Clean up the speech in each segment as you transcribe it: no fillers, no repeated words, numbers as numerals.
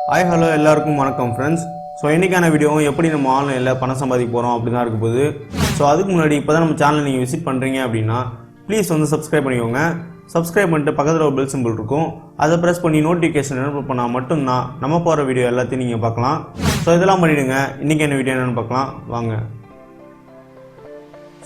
Hi hello எல்லாருக்கும் வணக்கம் friends. So இன்றைக்கான வீடியோவும் எப்படி நம்ம ஆன்லைனில் பணம் சம்பாதிக்க போகிறோம் அப்படி தான் இருக்க போகுது. ஸோ அதுக்கு முன்னாடி இப்போ தான் நம்ம சேனலை நீங்கள் விசிட் பண்ணுறீங்க அப்படின்னா ப்ளீஸ் வந்து சப்ஸ்கிரைப் பண்ணிக்கோங்க. சப்ஸ்கிரைப் பண்ணிட்டு பக்கத்தில் ஒரு பெல் சிம்பிள் இருக்கும், அதை ப்ரெஸ் பண்ணி நோட்டிஃபிகேஷன் எனேபிள் பண்ணால் மட்டும்தான் நம்ம போகிற வீடியோ எல்லாத்தையும் நீங்கள் பார்க்கலாம். ஸோ இதெல்லாம் பண்ணிவிடுங்க. இன்றைக்கி என்ன வீடியோ என்னென்னு பார்க்கலாம் வாங்க.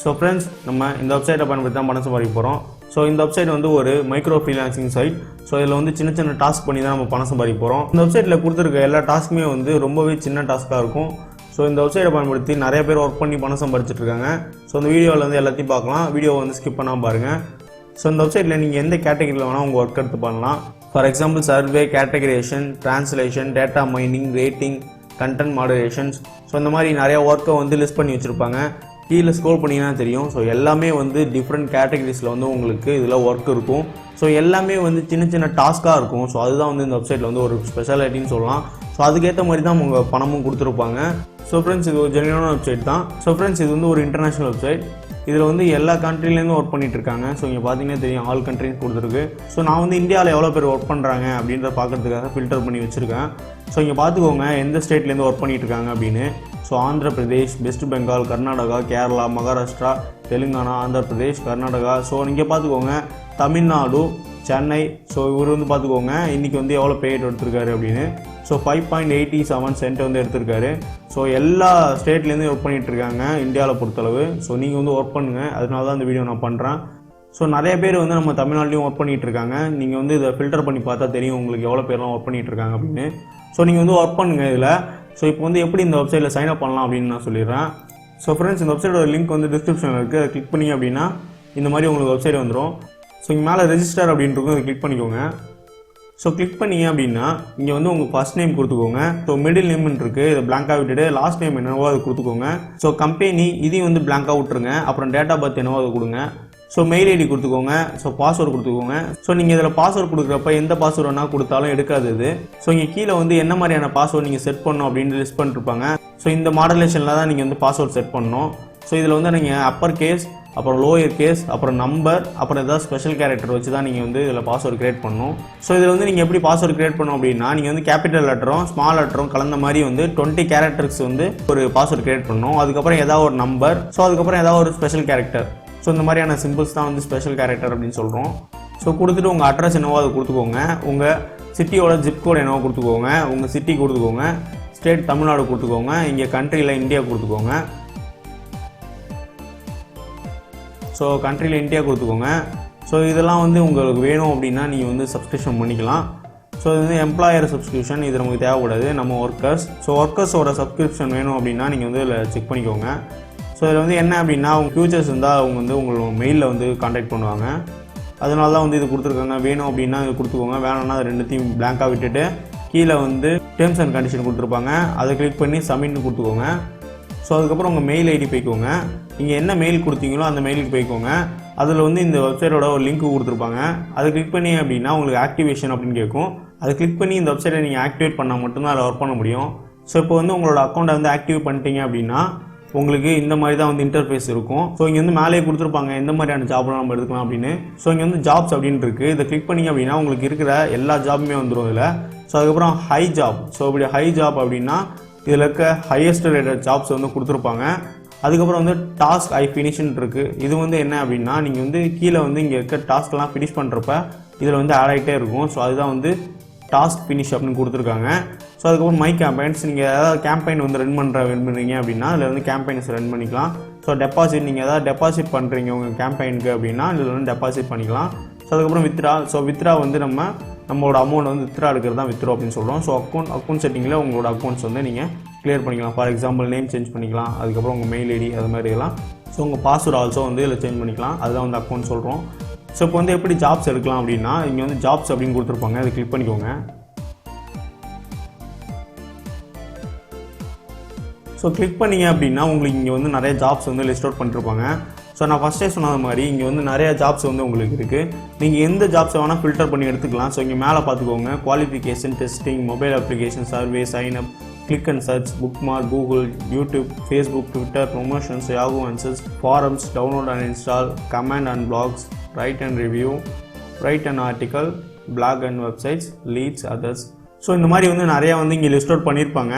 ஸோ ஃப்ரெண்ட்ஸ், நம்ம இந்த வெப்சைட்டை பயன்படுத்தி தான் பணம் சம்பாதிக்க போகிறோம். ஸோ இந்த வெப்சைட் வந்து ஒரு மைக்ரோ ஃப்ரீலான்சிங் சைட். ஸோ இதில் வந்து சின்ன சின்ன டாஸ்க் பண்ணி தான் நம்ம பணம் சம்பாதிக்க போகிறோம். இந்த வெப்சைட்டில் கொடுத்துருக்க எல்லா டாஸ்க்குமே வந்து ரொம்பவே சின்ன டாஸ்க்காக இருக்கும். ஸோ இந்த வெப்சைட்டை பயன்படுத்தி நிறைய பேர் ஒர்க் பண்ணி பணம் சம்பாதிச்சிட்டு இருக்காங்க. ஸோ இந்த வீடியோவில் வந்து எல்லாத்தையும் பார்க்கலாம். வீடியோவை வந்து ஸ்கிப் பண்ணாமல் பாருங்கள். ஸோ இந்த வெப்சைட்டில் நீங்கள் எந்த கேட்டகரியில் வேணால் உங்கள் ஒர்க் எடுத்து பண்ணலாம். For example survey, categorization, translation, data mining, rating, content moderations. So இந்த மாதிரி நிறையா ஒர்க்கை வந்து லிஸ்ட் பண்ணி வச்சுருப்பாங்க. கீழே ஸ்க்ரோல் பண்ணிங்கன்னா தெரியும். ஸோ எல்லாமே வந்து டிஃப்ரெண்ட் கேட்டகரிஸில் வந்து உங்களுக்கு இதில் ஒர்க் இருக்கும். ஸோ எல்லாமே வந்து சின்ன சின்ன டாஸ்க்காக இருக்கும். ஸோ அதுதான் வந்து இந்த வெப்சைட்டில் வந்து ஒரு ஸ்பெஷாலிட்டின்னு சொல்லலாம். ஸோ அதுக்கேற்ற மாதிரி தான் உங்கள் பணமும் கொடுத்துருப்பாங்க. ஸோ ஃப்ரெண்ட்ஸ், இது ஒரு ஜென்யூனான வெப்சைட் தான். ஸோ ஃப்ரெண்ட்ஸ், இது வந்து ஒரு இன்டர்நேஷ்னல் வெப்சைட். இதில் வந்து எல்லா கண்ட்ரிலேருந்து ஒர்க் பண்ணிட்டு இருக்காங்க. ஸோ இங்கே பார்த்தீங்கன்னா தெரியும், ஆல் கண்ட்ரின்னு கொடுத்துருக்கு. ஸோ நான் வந்து இந்தியாவில் எவ்வளோ பேர் ஒர்க் பண்ணுறாங்க அப்படின்றத பார்க்குறதுக்காக ஃபில்டர் பண்ணி வச்சுருக்கேன். ஸோ இங்கே பார்த்துக்கோங்க எந்த ஸ்டேட்லேருந்து ஒர்க் பண்ணிட்டு இருக்காங்க அப்படின்னு. So Andhra Pradesh, west Bengal, Karnataka, Kerala, Maharashtra, Telangana, Andhra Pradesh, Karnataka. So இங்கே பார்த்துக்கோங்க தமிழ்நாடு, சென்னை. ஸோ இவர் வந்து பார்த்துக்கோங்க இன்றைக்கி வந்து எவ்வளோ பேட் எடுத்திருக்காரு அப்படின்னு. ஸோ 5.87 சென்ட் வந்து எடுத்திருக்காரு. ஸோ எல்லா ஸ்டேட்லேருந்து ஒர்க் பண்ணிகிட்டு இருக்காங்க இந்தியாவில் பொறுத்தளவு. ஸோ நீங்கள் வந்து ஒர்க் பண்ணுங்கள், அதனால தான் இந்த வீடியோ நான் பண்ணுறேன். ஸோ நிறைய பேர் வந்து நம்ம தமிழ்நாட்டிலையும் ஒர்க் பண்ணிகிட்டு இருக்காங்க. நீங்கள் வந்து இதை ஃபில்டர் பண்ணி பார்த்தா தெரியும் உங்களுக்கு எவ்வளோ பேர்லாம் ஒர்க் பண்ணிகிட்டு இருக்காங்க அப்படின்னு. ஸோ நீங்கள் வந்து ஒர்க் பண்ணுங்கள் இதில். ஸோ இப்போ வந்து எப்படி இந்த வெப்சைட்டில் சைன் அப் பண்ணலாம் அப்படின்னு நான் சொல்லிடுறேன். ஸோ ஃப்ரெண்ட்ஸ், இந்த வெப்சைட்டோட லிங்க் வந்து டிஸ்கிரிப்ஷனில் இருக்குது. அதை கிளிக் பண்ணி அப்படின்னா இந்த மாதிரி உங்களுக்கு வெப்சைட் வந்துடும். ஸோ இங்கே மேலே ரெஜிஸ்டர் அப்படின்ட்டு அதை கிளிக் பண்ணிக்கோங்க. ஸோ கிளிக் பண்ணிங்க அப்படின்னா இங்கே வந்து உங்கள் ஃபர்ஸ்ட் நேம் கொடுத்துக்கோங்க. ஸோ மிடில் நேம்னு இருக்குது, இதை பிளாங்காக விட்டுட்டு லாஸ்ட் நேம் என்னவோ அதை கொடுத்துக்கோங்க. ஸோ கம்பெனி இதையும் வந்து பிளாங்காக விட்டுருங்க. அப்புறம் டேட் ஆஃப் பர்த் என்னவோ அதை கொடுங்க. ஸோ மெயில் ஐடி கொடுத்துக்கோங்க. ஸோ பாஸ்வேர்டு கொடுத்துக்கோங்க. ஸோ நீங்கள் இதில் பாஸ்வேர்டு கொடுக்குறப்ப எந்த பாஸ்வேர்டு வேணால் கொடுத்தாலும் எடுக்காது இது. ஸோ இங்கே கீழே வந்து என்ன மாதிரியான பாஸ்வேர்டு நீங்கள் செட் பண்ணணும் அப்படின்னு லிஸ்ட் பண்ணிருப்பாங்க. ஸோ இந்த மாடலேஷனில் தான் நீங்கள் வந்து பாஸ்வேர்டு செட் பண்ணணும். ஸோ இதில் வந்து நீங்கள் அப்பர் கேஸ், அப்புறம் லோயர் கேஸ், அப்புறம் நம்பர், அப்புறம் ஏதாவது ஸ்பெஷல் கேரக்டர் வச்சு தான் நீங்கள் வந்து இதில் பாஸ்வேர்டு கிரியேட் பண்ணணும். ஸோ இதில் வந்து நீங்கள் எப்படி பாஸ்வேர்டு கிரியேட் பண்ணணும் அப்படின்னா நீங்கள் வந்து கேபிட்டல் லெட்டரும் ஸ்மால் லெட்டரும் கலந்த மாதிரி வந்து 20 கேரக்டர்ஸ் வந்து ஒரு பாஸ்வேர்டு கிரியேட் பண்ணணும். அதுக்கப்புறம் ஏதாவது ஒரு நம்பர், ஸோ அதுக்கப்புறம் ஏதாவது ஒரு ஸ்பெஷல் கேரக்டர். ஸோ இந்த மாதிரியான சிம்பிள்ஸ் தான் வந்து ஸ்பெஷல் கேரக்டர் அப்படின்னு சொல்கிறோம். ஸோ கொடுத்துட்டு உங்கள் அட்ரஸ் என்னவோ அதை கொடுத்துக்கோங்க. உங்கள் சிட்டியோட ஜிப் கோட் என்னவோ கொடுத்துக்கோங்க. உங்கள் சிட்டி கொடுத்துக்கோங்க. ஸ்டேட் தமிழ்நாடு கொடுத்துக்கோங்க. இங்கே கண்ட்ரியில் இந்தியா கொடுத்துக்கோங்க. ஸோ கண்ட்ரியில் இந்தியா கொடுத்துக்கோங்க. ஸோ இதெல்லாம் வந்து உங்களுக்கு வேணும் அப்படின்னா நீங்கள் வந்து சப்ஸ்கிரிப்ஷன் பண்ணிக்கலாம். ஸோ இது வந்து எம்ப்ளாயர் சப்ஸ்கிரிப்ஷன், இது நமக்கு தேவைப்படாது, நம்ம ஒர்க்கர்ஸ். ஸோ ஒர்க்கர்ஸோட சப்ஸ்கிரிப்ஷன் வேணும் அப்படின்னா நீங்கள் வந்து இதில் செக் பண்ணிக்கோங்க. ஸோ இதில் வந்து என்ன அப்படின்னா அவங்க ஃபியூச்சர்ஸ் இருந்தால் அவங்க வந்து உங்களோட மெயிலில் வந்து காண்டாக்ட் பண்ணுவாங்க. அதனால தான் வந்து இது கொடுத்துருக்காங்க. வேணும் அப்படின்னா இது கொடுத்துக்கோங்க, வேணும்னா அது ரெண்டுத்தையும் பிளாங்காக விட்டுட்டு கீழே வந்து டேர்ம்ஸ் அண்ட் கண்டிஷன் கொடுத்துருப்பாங்க, அதை கிளிக் பண்ணி சப்மிட்னு கொடுத்துக்கோங்க. ஸோ அதுக்கப்புறம் உங்கள் மெயில் ஐடி போய்க்கோங்க. நீங்கள் என்ன மெயில் கொடுத்தீங்களோ அந்த மெயிலுக்கு போய்க்கோங்க. அதில் வந்து இந்த வெப்சைட்டோட ஒரு லிங்க் கொடுத்துருப்பாங்க, அதை கிளிக் பண்ணி அப்படின்னா உங்களுக்கு ஆக்டிவேஷன் அப்படின்னு கேட்கும். அதை கிளிக் பண்ணி இந்த வெப்சைட்டை நீங்கள் ஆக்டிவேட் பண்ணால் மட்டும்தான் அதில் ஒர்க் பண்ண முடியும். ஸோ இப்போ வந்து உங்களோட அக்கௌண்ட்டை வந்து ஆக்டிவேட் பண்ணிட்டீங்க அப்படின்னா உங்களுக்கு இந்த மாதிரி தான் வந்து இன்டர்ஃபேஸ் இருக்கும். ஸோ இங்கே வந்து மேலே கொடுத்துருப்பாங்க எந்த மாதிரியான ஜாப்லாம் நம்ம எடுக்கலாம் அப்படின்னு. ஸோ இங்கே வந்து ஜாப்ஸ் அப்படின்னு இருக்குது, இதை கிளிக் பண்ணிங்க அப்படின்னா உங்களுக்கு இருக்கிற எல்லா ஜாப்புமே வந்துடும் இதில். ஸோ அதுக்கப்புறம் ஹை ஜாப். ஸோ இப்படி ஹை ஜாப் அப்படின்னா இதில் இருக்க ஹையஸ்ட் ரேட்டட் ஜாப்ஸ் வந்து கொடுத்துருப்பாங்க. அதுக்கப்புறம் வந்து டாஸ்க் ஐ ஃபினிஷ்ன்னு இருக்குது. இது வந்து என்ன அப்படின்னா நீங்கள் வந்து கீழே வந்து இங்கே இருக்க டாஸ்க்லாம் ஃபினிஷ் பண்ணுறப்ப இதில் வந்து ஆட் ஆகிட்டே இருக்கும். ஸோ அதுதான் வந்து டாஸ்க் ஃபினிஷ் அப்படின்னு கொடுத்துருக்காங்க. ஸோ அதுக்கப்புறம் மை கேம்பெயின்ஸ், நீங்கள் ஏதாவது கேம்பெயின் வந்து ரன் பண்ணுறீங்க அப்படின்னா அதில் வந்து கேம்பெயின்ஸ் ரன் பண்ணிக்கலாம். ஸோ டெபாசிட், நீங்கள் ஏதாவது டெபாசிட் பண்ணுறீங்க உங்கள் கேம்பெயினுக்கு அப்படின்னா இதில் வந்து டெபாசிட் பண்ணிக்கலாம். ஸோ அதுக்கப்புறம் வித்ரா. ஸோ வித்ரா வந்து நம்மளோட அமௌண்ட் வந்து வித்ரா எடுக்கிறது தான் வித்ரா அப்படின்னு சொல்கிறோம். ஸோ அக்கௌண்ட் செட்டிங்கில் உங்களோட அக்கௌண்ட்ஸ் வந்து நீங்கள் கிளியர் பண்ணிக்கலாம். ஃபார் எக்ஸாம்பிள் நேம் சேஞ்ச் பண்ணிக்கலாம், அதுக்கப்புறம் உங்கள் மெயில் ஐடி அது மாதிரி இதெல்லாம். ஸோ உங்கள் பாஸ்வேர்டு ஆல்சோ வந்து இதில் சேஞ்ச் பண்ணிக்கலாம், அதுதான் வந்து அக்கௌண்ட் சொல்கிறோம். ஸோ இப்போ வந்து எப்படி ஜாப்ஸ் எடுக்கலாம் அப்படின்னா இங்கே வந்து ஜாப்ஸ் அப்படின்னு கொடுத்துருப்பாங்க, அதை கிளிக் பண்ணிக்கோங்க. ஸோ கிளிக் பண்ணிங்க அப்படின்னா உங்களுக்கு இங்கே வந்து நிறைய ஜாப்ஸ் வந்து லிஸ்ட் அவுட் பண்ணிருப்பாங்க. ஸோ நான் ஃபஸ்ட்டே சொன்ன மாதிரி இங்கே வந்து நிறைய ஜாப்ஸ் வந்து உங்களுக்கு இருக்குது. நீங்கள் எந்த ஜாப்ஸை வேணால் ஃபில்டர் பண்ணி எடுத்துக்கலாம். ஸோ இங்கே மேலே பார்த்துக்கோங்க qualification, testing, mobile application, survey, sign up, click and search, bookmark, Google, YouTube, Facebook, Twitter, promotions, Yahoo answers, forums, download and install, comment and blogs, write and review, write and article, blog and websites, leads, others. So இந்த மாதிரி வந்து நிறையா வந்து இங்கே list out பண்ணியிருப்பாங்க.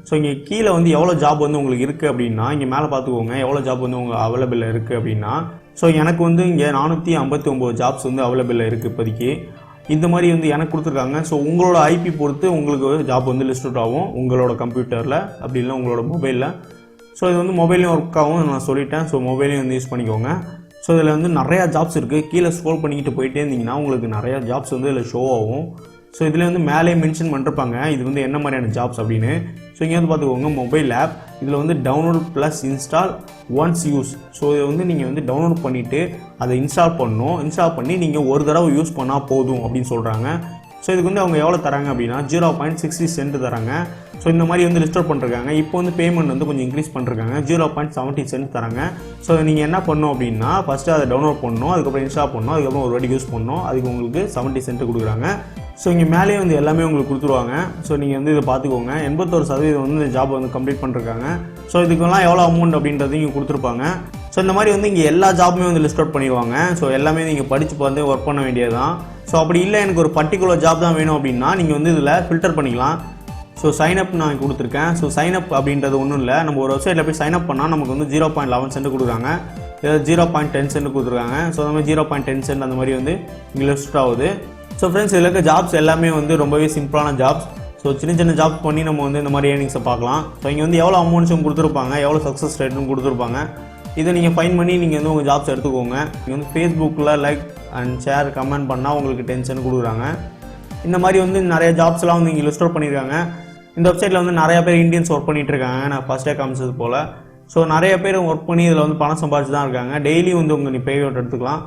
So இங்கே கீழே வந்து எவ்வளோ ஜாப் வந்து உங்களுக்கு இருக்குது அப்படின்னா இங்கே மேலே பார்த்துக்கோங்க எவ்வளோ ஜாப் வந்து உங்களுக்கு அவைலபிள் இருக்குது அப்படின்னா. ஸோ எனக்கு வந்து இங்கே 459 ஜாப்ஸ் வந்து அவைலபிள் இருக்குது இப்போதைக்கு. இந்த மாதிரி வந்து எனக்கு கொடுத்துருக்காங்க. ஸோ உங்களோட ஐபி பொறுத்து உங்களுக்கு ஜாப் வந்து லிஸ்ட் அவுட் ஆகும் உங்களோட கம்ப்யூட்டரில் அப்படி இல்லை உங்களோட மொபைலில். ஸோ இது வந்து மொபைலையும் ஒர்க் ஆகும் நான் சொல்லிட்டேன். ஸோ மொபைலையும் வந்து யூஸ் பண்ணிக்கோங்க. ஸோ இதில் வந்து நிறையா ஜாப்ஸ் இருக்குது. கீழே ஸ்க்ரோல் பண்ணிக்கிட்டு போயிட்டே இருந்தீங்கன்னா உங்களுக்கு நிறையா ஜாப்ஸ் வந்து இதில் ஷோ ஆகும். ஸோ இதில் வந்து மேலே மென்ஷன் பண்ணிருப்பாங்க இது வந்து என்ன மாதிரியான ஜாப்ஸ் அப்படின்னு. ஸோ இங்கே வந்து பார்த்துக்கோங்க மொபைல் ஆப். இதில் வந்து download plus install once use. So இதை வந்து நீங்கள் வந்து டவுன்லோட் பண்ணிவிட்டு அதை இன்ஸ்டால் பண்ணணும். இன்ஸ்டால் பண்ணி நீங்கள் ஒரு தடவை யூஸ் பண்ணால் போதும் அப்படின்னு சொல்கிறாங்க. ஸோ இதுக்கு வந்து அவங்க எவ்வளோ தராங்க அப்படின்னா 0.60 சென்ட் தராங்க. ஸோ இந்த மாதிரி வந்து லிஸ்ட் அவுட் பண்ணிருக்காங்க. இப்போ வந்து பேமெண்ட் வந்து கொஞ்சம் இன்க்ரீஸ் பண்ணிருக்காங்க 0.70 சென்ட் தராங்க. ஸோ நீங்கள் என்ன பண்ணணும் அப்படின்னா ஃபஸ்ட்டு அதை டவுன்லோட் பண்ணணும், அதுக்கப்புறம் இன்ஸ்டால் பண்ணணும், அதுக்கப்புறம் ஒரு வாட்டி யூஸ் பண்ணணும். அதுக்கு உங்களுக்கு 70 சென்ட் கொடுக்குறாங்க. ஸோ இங்கே மேலேயே வந்து எல்லாமே உங்களுக்கு கொடுத்துருவாங்க. ஸோ நீங்கள் வந்து இதை பார்த்துக்கோங்க 81% வந்து இந்த ஜாப் வந்து கம்ப்ளீட் பண்ணிருக்காங்க. ஸோ இதுக்கெல்லாம் எவ்வளோ அமௌண்ட் அப்படின்றது இங்கே கொடுத்துருப்பாங்க. ஸோ இந்த மாதிரி வந்து இங்கே எல்லா ஜாப்புமே வந்து லிஸ்ட் அவுட் பண்ணிடுவாங்க. ஸோ எல்லாமே நீங்கள் படித்து பார்த்து ஒர்க் பண்ண வேண்டியது தான். ஸோ அப்படி இல்லை எனக்கு ஒரு பர்டிகுலர் ஜாப் தான் வேணும் அப்படின்னா நீங்கள் வந்து இதில் ஃபில்டர் பண்ணிக்கலாம். ஸோ சைன்அப் நான் கொடுத்துருக்கேன். ஸோ சைன்அப் அப்படின்றது ஒன்றும் இல்லை, நம்ம ஒரு வெப்சைட்டில் போய் சைன்அப் பண்ணால் நமக்கு வந்து 0.11 சென்ட் கொடுக்குறாங்க, ஏதாவது 0.10 சென்ட் கொடுத்துருக்காங்க. ஸோ அந்த மாதிரி 0.10 சென்ட் அந்த மாதிரி வந்து இங்கே லிஸ்ட் ஆகுது. ஸோ ஃப்ரெண்ட்ஸ் இதில் இருக்க ஜாப்ஸ் எல்லாமே வந்து ரொம்பவே சிம்பிளான ஜாப்ஸ். ஸோ சின்ன சின்ன ஜாப் பண்ணி நம்ம வந்து இந்த மாதிரி ஏர்னிங்ஸை பார்க்கலாம். ஸோ இங்கே வந்து எவ்வளோ அமௌண்ட்ஸும் கொடுத்துருப்பாங்க, எவ்வளோ சக்ஸஸ் ரேட்டும் கொடுத்துருப்பாங்க. இதை நீங்கள் ஃபைன் பண்ணி நீங்கள் வந்து உங்கள் ஜாப்ஸ் எடுத்துக்கோங்க. நீங்கள் வந்து ஃபேஸ்புக்கில் லைக் அண்ட் ஷேர் கமெண்ட் பண்ணால் உங்களுக்கு 10 சென்ட் கொடுக்குறாங்க. இந்த மாதிரி வந்து நிறைய ஜாப்ஸ்லாம் வந்து இங்கே லிஸ்ட் அவுட் பண்ணியிருக்காங்க. இந்த வெப்சைட்டில் வந்து நிறைய பேர் இந்தியன்ஸ் ஒர்க் பண்ணிகிட்டு இருக்காங்க. நான் ஃபஸ்ட்டே காமிச்சது போல். ஸோ நிறைய பேர் ஒர்க் பண்ணி இதில் வந்து பணம் சம்பாதிச்சு தான் இருக்காங்க. டெய்லி வந்து உங்கள் பே அவுட் எடுத்துக்கலாம்.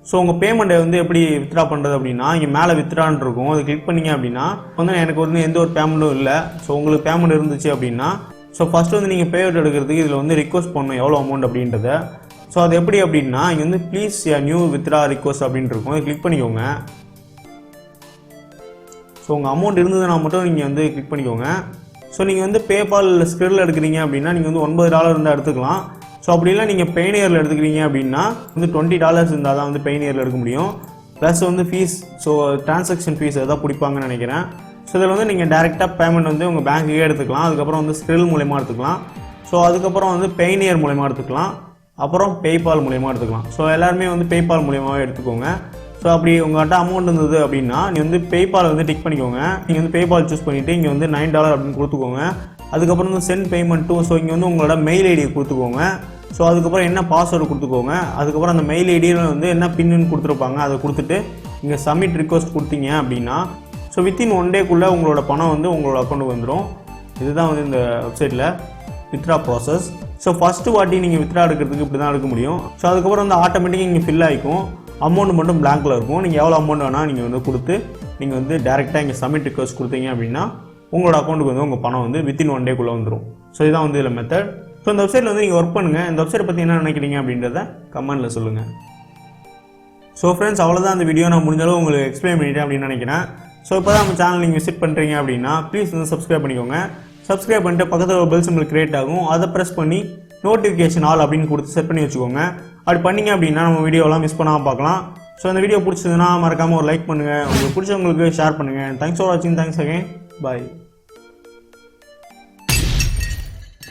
ஸோ உங்கள் பேமெண்ட்டை வந்து எப்படி வித்ட்ரா பண்ணுறது அப்படின்னா இங்கே மேலே வித்ட்ரான்னு இருக்கும், அதை கிளிக் பண்ணிங்க அப்படின்னா வந்து எனக்கு வந்து எந்த ஒரு பேமெண்ட்டும் இல்லை. ஸோ உங்களுக்கு பேமெண்ட் இருந்துச்சு அப்படின்னா ஸோ ஃபஸ்ட்டு வந்து நீங்கள் பே அவுட் எடுக்கிறதுக்கு இதில் வந்து ரிக்வஸ்ட் பண்ணணும் எவ்வளோ அமௌண்ட் அப்படின்றத. ஸோ அது எப்படி அப்படின்னா இங்கே வந்து ப்ளீஸ் நியூ வித்ட்ரா ரிக்வஸ்ட் அப்படின்ட்டு இருக்கும், அதை கிளிக் பண்ணிக்கோங்க. ஸோ உங்கள் அமௌண்ட் இருந்ததுன்னா மட்டும் நீங்கள் வந்து கிளிக் பண்ணிக்கோங்க. ஸோ நீங்கள் வந்து பேபால் ஸ்கிரில் எடுக்கிறீங்க அப்படின்னா நீங்கள் வந்து $9 இருந்தால் எடுத்துக்கலாம். ஸோ அப்படி இல்லை நீங்கள் பெய்னியரில் எடுத்துக்கிறீங்க அப்படின்னா வந்து $20 இருந்தால் தான் வந்து பெய்னியரில் எடுக்க முடியும். ப்ளஸ் வந்து ஃபீஸ், ஸோ டிரான்சாக்ஷன் ஃபீஸ் எதாவது பிடிப்பாங்கன்னு நினைக்கிறேன். ஸோ இதில் வந்து நீங்கள் டேரெக்டாக பேமெண்ட் வந்து உங்கள் பேங்க்குக்கே எடுத்துக்கலாம். அதுக்கப்புறம் வந்து ஸ்கிரில் மூலயமா எடுத்துக்கலாம். ஸோ அதுக்கப்புறம் வந்து பெய்னியர் மூலயமா எடுத்துக்கலாம். அப்புறம் பேபால் மூலயமா எடுத்துக்கலாம். ஸோ எல்லாருமே வந்து பேபால் மூலயமாவே எடுத்துக்கோங்க. ஸோ அப்படி உங்கள்கிட்ட அமௌண்ட் இருந்தது அப்படின்னா நீங்கள் வந்து பேபால் வந்து டிக் பண்ணிக்கோங்க. நீங்கள் வந்து பேபால் சூஸ் பண்ணிவிட்டு இங்கே வந்து $9 அப்படின்னு கொடுத்துக்கோங்க. அதுக்கப்புறம் வந்து சென்ட் பேமெண்ட் டூ. ஸோ இங்கே வந்து உங்களோட மெயில் ஐடியை கொடுத்துக்கோங்க. ஸோ அதுக்கப்புறம் என்ன பாஸ்வேர்டு கொடுத்துக்கோங்க. அதுக்கப்புறம் அந்த மெயில் ஐடியில் வந்து என்ன பின்னு கொடுத்துருப்பாங்க அதை கொடுத்துட்டு இங்கே சப்மிட் ரிக்வஸ்ட் கொடுத்தீங்க அப்படின்னா ஸோ வித்தின் 1 டேக்குள்ளே உங்களோட பணம் வந்து உங்களோட அக்கௌண்ட்டுக்கு வந்துடும். இதுதான் வந்து இந்த வெப்சைட்டில் வித்ட்ரா ப்ராசஸ். ஸோ ஃபஸ்ட்டு வாட்டி நீங்கள் வித்ட்ரா எடுக்கிறதுக்கு இப்படி தான் எடுக்க முடியும். ஸோ அதுக்கப்புறம் வந்து ஆட்டோமேட்டிக்காக இங்கே ஃபில் ஆகிக்கும். அமௌண்ட் மட்டும் பிளாங்கில் இருக்கும். நீங்கள் எவ்வளோ அமௌண்ட் வேணால் நீங்கள் வந்து கொடுத்து நீங்கள் வந்து டேரெக்டாக இங்கே சப்மிட் ரிக்வஸ்ட் கொடுத்தீங்க அப்படின்னா உங்களோட அக்கௌண்ட்டுக்கு வந்து உங்கள் பணம் வந்து வித்தின் 1 டேக்குள்ளே வந்துடும். ஸோ இதுதான் வந்து இதில் மெத்தட். ஸோ இந்த வெப்சைட்டில் வந்து நீங்கள் ஒர்க் பண்ணுங்கள். இந்த வெப்சைட்டை பற்றி என்ன நினைக்கிறீங்க அப்படின்றத கமெண்ட்டில் சொல்லுங்கள். ஸோ ஃப்ரெண்ட்ஸ் அவ்வளோதான் அந்த வீடியோ. நான் முடிஞ்சளவு உங்களுக்கு எக்ஸ்பிளைன் பண்ணிட்டேன் அப்படின்னு நினைக்கிறேன். ஸோ இப்போ தான் நம்ம சேனல் நீங்கள் விசிட் பண்ணுறீங்க அப்படின்னா ப்ளீஸ் வந்து சப்ஸ்கிரைப் பண்ணிக்கோங்க. சப்ஸ்கிரைப் பண்ணிட்டு பக்கத்தில் ஒரு பெல் சிம்பிள் கிரியேட் ஆகும், அதை ப்ரெஸ் பண்ணி நோட்டிஃபிகேஷன் ஆல் அப்படின்னு கொடுத்து செட் பண்ணி வச்சுக்கோங்க. அப்படி பண்ணிங்க அப்படின்னா நம்ம வீடியோலாம் மிஸ் பண்ணாமல் பார்க்கலாம். ஸோ இந்த வீடியோ பிடிச்சதுன்னா மறக்காமல் ஒரு லைக் பண்ணுங்கள், உங்களுக்கு பிடிச்சவங்களுக்கு ஷேர் பண்ணுங்கள். தேங்க்ஸ் ஃபார் வாட்சிங். Thanks again. பாய்.